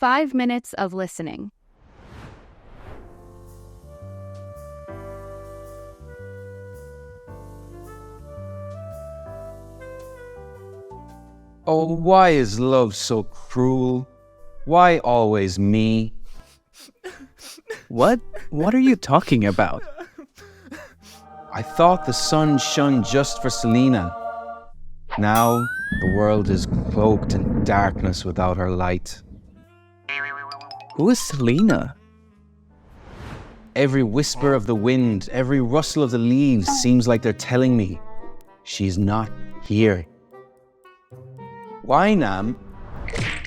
5 minutes of listening. Oh, why is love so cruel? Why always me? What? What are you talking about? I thought the sun shone just for Selena. Now the world is cloaked in darkness without her light. Who is Selena? Every whisper of the wind, every rustle of the leaves seems like they're telling me she's not here. Why, Nam?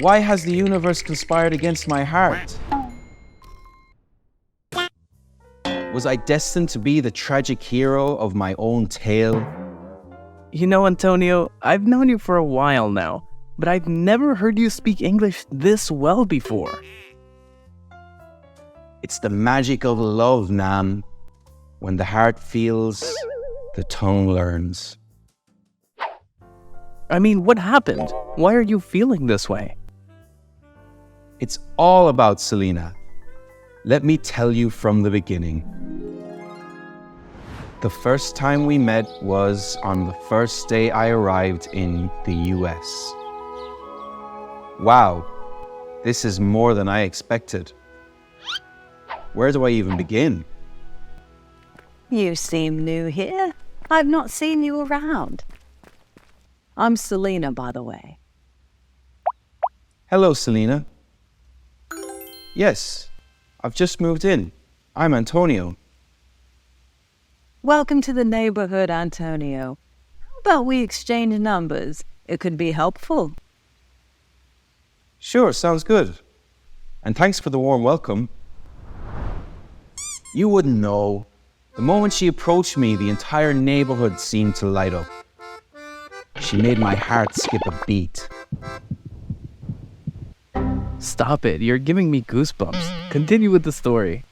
Why has the universe conspired against my heart? Was I destined to be the tragic hero of my own tale? You know, Antonio, I've known you for a while now, but I've never heard you speak English this well before. It's the magic of love, Nam. When the heart feels, the tongue learns. I mean, what happened? Why are you feeling this way? It's all about Selena. Let me tell you from the beginning. The first time we met was on the first day I arrived in the US. Wow, this is more than I expected. Where do I even begin? You seem new here. I've not seen you around. I'm Selena, by the way. Hello, Selena. Yes, I've just moved in. I'm Antonio. Welcome to the neighborhood, Antonio. How about we exchange numbers? It could be helpful. Sure, sounds good. And thanks for the warm welcome. You wouldn't know. The moment she approached me, the entire neighborhood seemed to light up. She made my heart skip a beat. Stop it, you're giving me goosebumps. Continue with the story.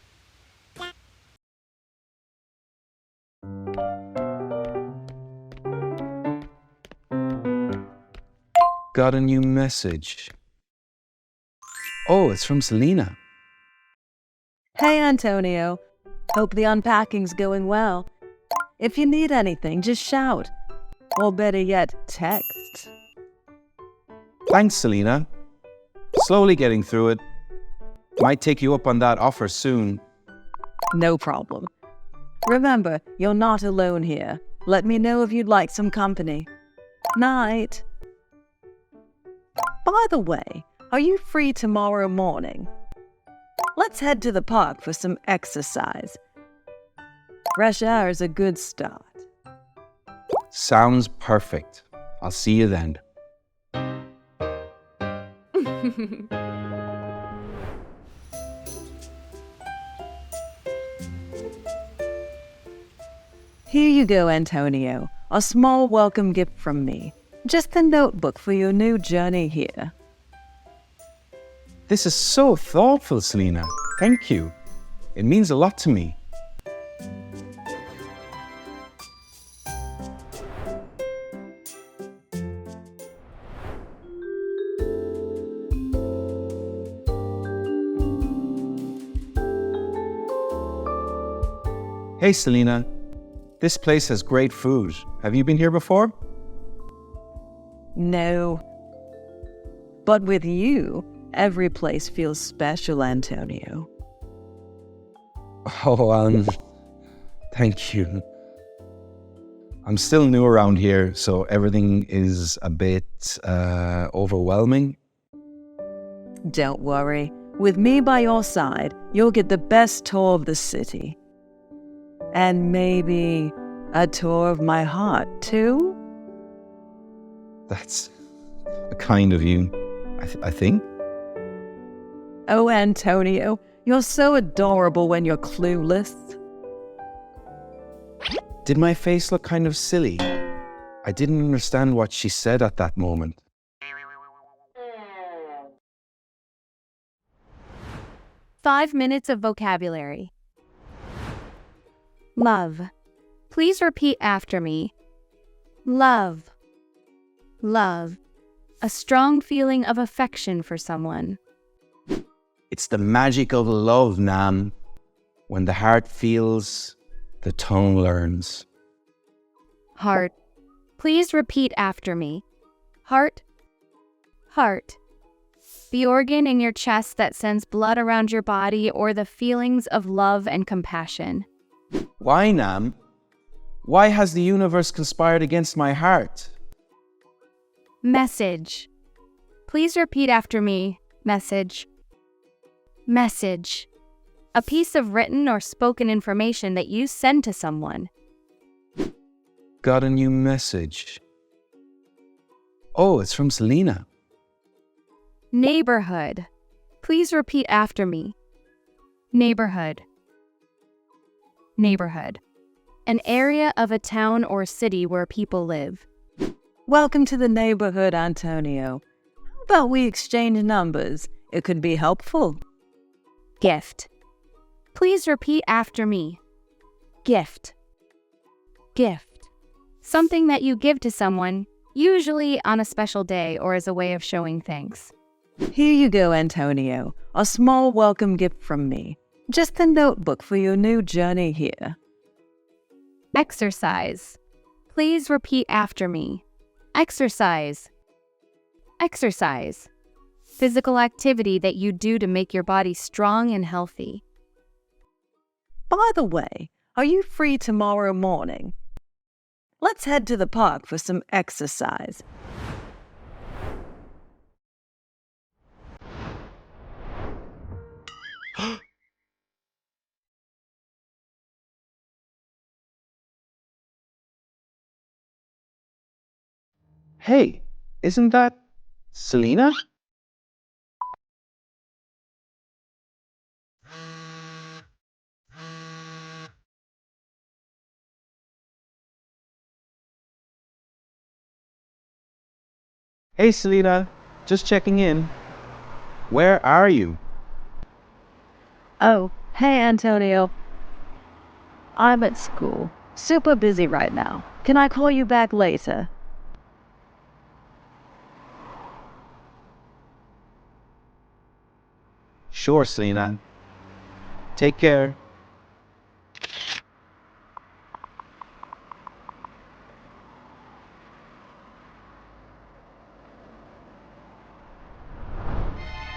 Got a new message. Oh, it's from Selena. Hey, Antonio. Hope the unpacking's going well. If you need anything, just shout. Or better yet, text. Thanks, Selena. Slowly getting through it. Might take you up on that offer soon. No problem. Remember, you're not alone here. Let me know if you'd like some company. Night. By the way, are you free tomorrow morning? Let's head to the park for some exercise. Fresh air is a good start. Sounds perfect. I'll see you then. Here you go, Antonio. A small welcome gift from me. Just a notebook for your new journey here. This is so thoughtful, Selena. Thank you. It means a lot to me. Hey, Selena. This place has great food. Have you been here before? No. But with you, every place feels special, Antonio. Oh, thank you. I'm still new around here, so everything is a bit overwhelming. Don't worry. With me by your side, you'll get the best tour of the city. And maybe a tour of my heart, too? That's kind of you, I think. Oh, Antonio, you're so adorable when you're clueless. Did my face look kind of silly? I didn't understand what she said at that moment. Five minutes of vocabulary. Love. Please repeat after me. Love. Love. A strong feeling of affection for someone. It's the magic of love, Nam. When the heart feels, the tongue learns. Heart. Please repeat after me. Heart. Heart. The organ in your chest that sends blood around your body, or the feelings of love and compassion. Why, Nam? Why has the universe conspired against my heart? Message. Please repeat after me. Message. Message. A piece of written or spoken information that you send to someone. Got a new message. Oh, it's from Selena. Neighborhood. Please repeat after me. Neighborhood. Neighborhood. An area of a town or city where people live. Welcome to the neighborhood, Antonio. How about we exchange numbers? It could be helpful. Gift. Please repeat after me. Gift. Gift. Something that you give to someone, usually on a special day or as a way of showing thanks. Here you go, Antonio. A small welcome gift from me. Just a notebook for your new journey here. Exercise. Please repeat after me. Exercise. Exercise. Physical activity that you do to make your body strong and healthy. By the way, are you free tomorrow morning? Let's head to the park for some exercise. Hey, isn't that Selena? Hey, Selena, just checking in. Where are you? Oh, hey Antonio. I'm at school. Super busy right now. Can I call you back later? Sure, Selena. Take care.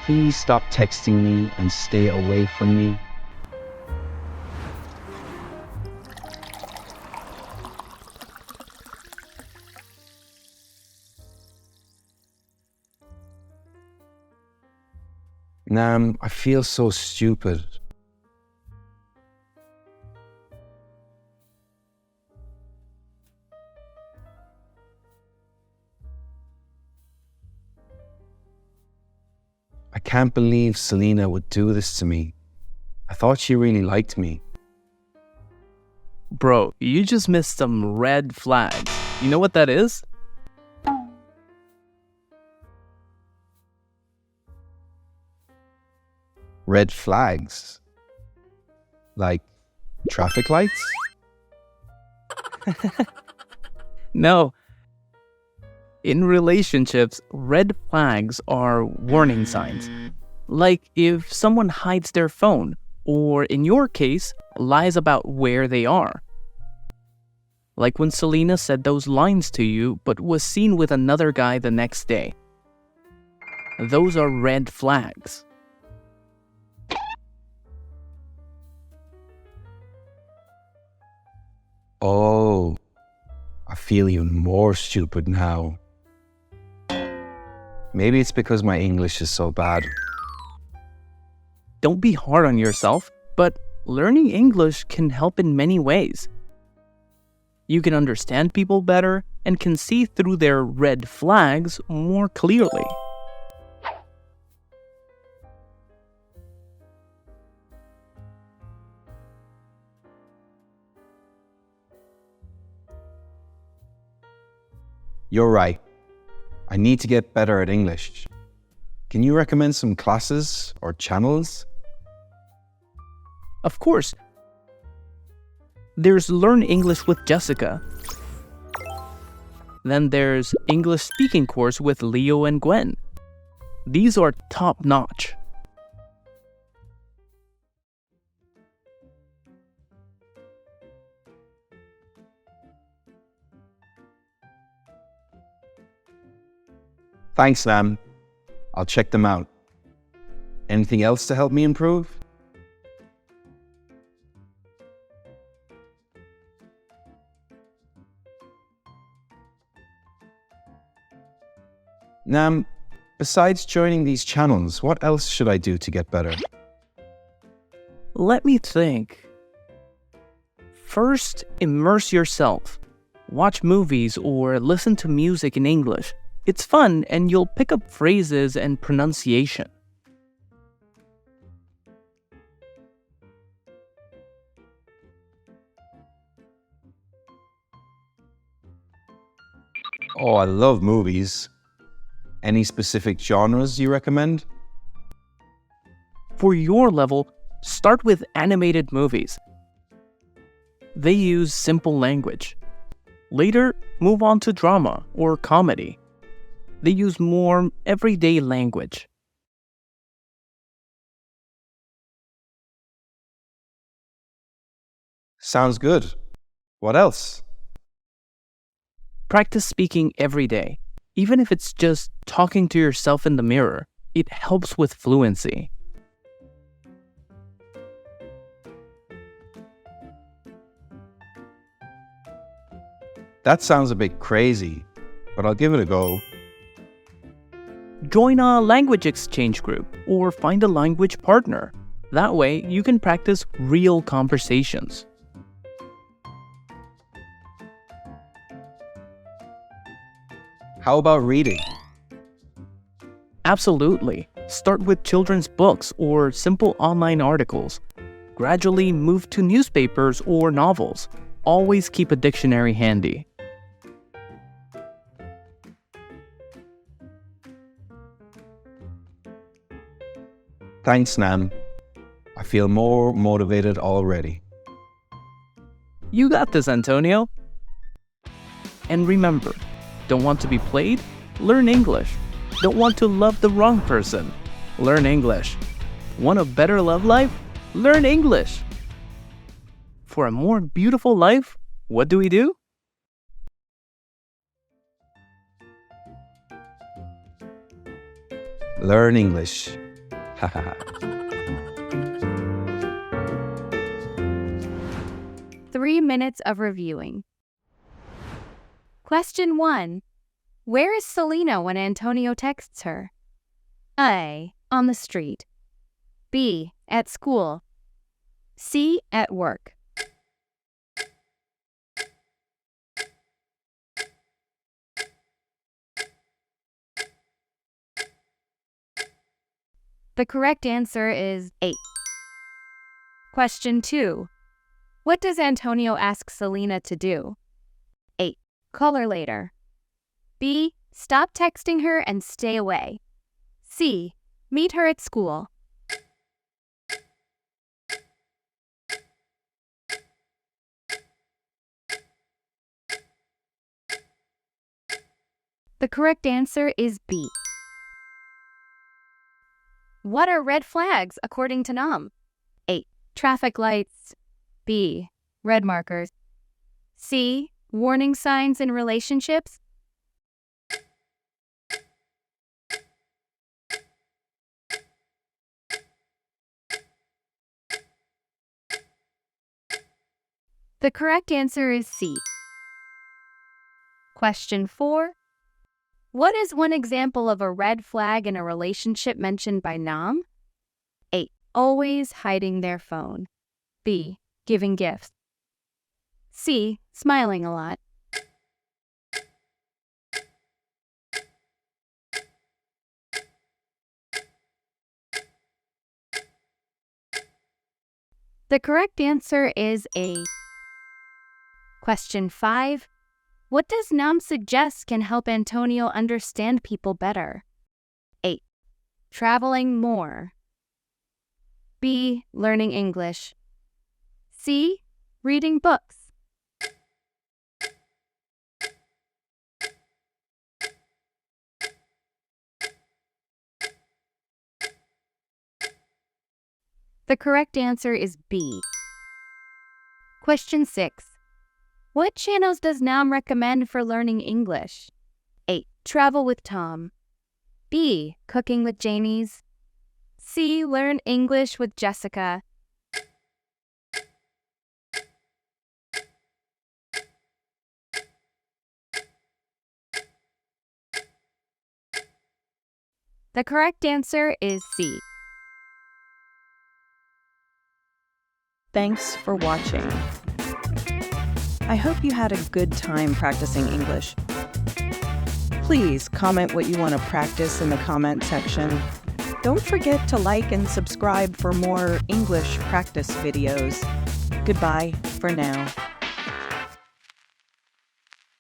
Please stop texting me and stay away from me. Nam, I feel so stupid. I can't believe Selena would do this to me. I thought she really liked me. Bro, you just missed some red flags. You know what that is? Red flags? Like traffic lights? No. In relationships, red flags are warning signs. Like if someone hides their phone, or in your case, lies about where they are. Like when Selena said those lines to you, but was seen with another guy the next day. Those are red flags. Oh, I feel even more stupid now. Maybe it's because my English is so bad. Don't be hard on yourself, but learning English can help in many ways. You can understand people better and can see through their red flags more clearly. You're right. I need to get better at English. Can you recommend some classes or channels? Of course. There's Learn English with Jessica. Then there's English Speaking Course with Leo and Gwen. These are top-notch. Thanks, Nam. I'll check them out. Anything else to help me improve? Nam, besides joining these channels, what else should I do to get better? Let me think. First, immerse yourself. Watch movies or listen to music in English. It's fun and you'll pick up phrases and pronunciation. Oh, I love movies. Any specific genres you recommend? For your level, start with animated movies. They use simple language. Later, move on to drama or comedy. They use more everyday language. Sounds good. What else? Practice speaking every day. Even if it's just talking to yourself in the mirror, it helps with fluency. That sounds a bit crazy, but I'll give it a go. Join a language exchange group or find a language partner. That way, you can practice real conversations. How about reading? Absolutely. Start with children's books or simple online articles. Gradually move to newspapers or novels. Always keep a dictionary handy. Thanks, Nam. I feel more motivated already. You got this, Antonio. And remember, don't want to be played? Learn English. Don't want to love the wrong person? Learn English. Want a better love life? Learn English. For a more beautiful life, what do we do? Learn English. Haha. 3 minutes of reviewing. Question 1. Where is Selena when Antonio texts her? A. On the street. B. At school. C. At work. The correct answer is A. Question 2. What does Antonio ask Selena to do? A. Call her later. B. Stop texting her and stay away. C. Meet her at school. The correct answer is B. What are red flags according to Nam? A. Traffic lights. B. Red markers. C. Warning signs in relationships. The correct answer is C. Question 4. What is one example of a red flag in a relationship mentioned by Nam? A. Always hiding their phone. B. Giving gifts. C. Smiling a lot. The correct answer is A. Question 5. What does Nam suggest can help Antonio understand people better? A. Traveling more. B. Learning English. C. Reading books. The correct answer is B. Question 6. What channels does Nam recommend for learning English? A. Travel with Tom. B. Cooking with Janie's. C. Learn English with Jessica. The correct answer is C. Thanks for watching. I hope you had a good time practicing English. Please comment what you want to practice in the comment section. Don't forget to like and subscribe for more English practice videos. Goodbye for now.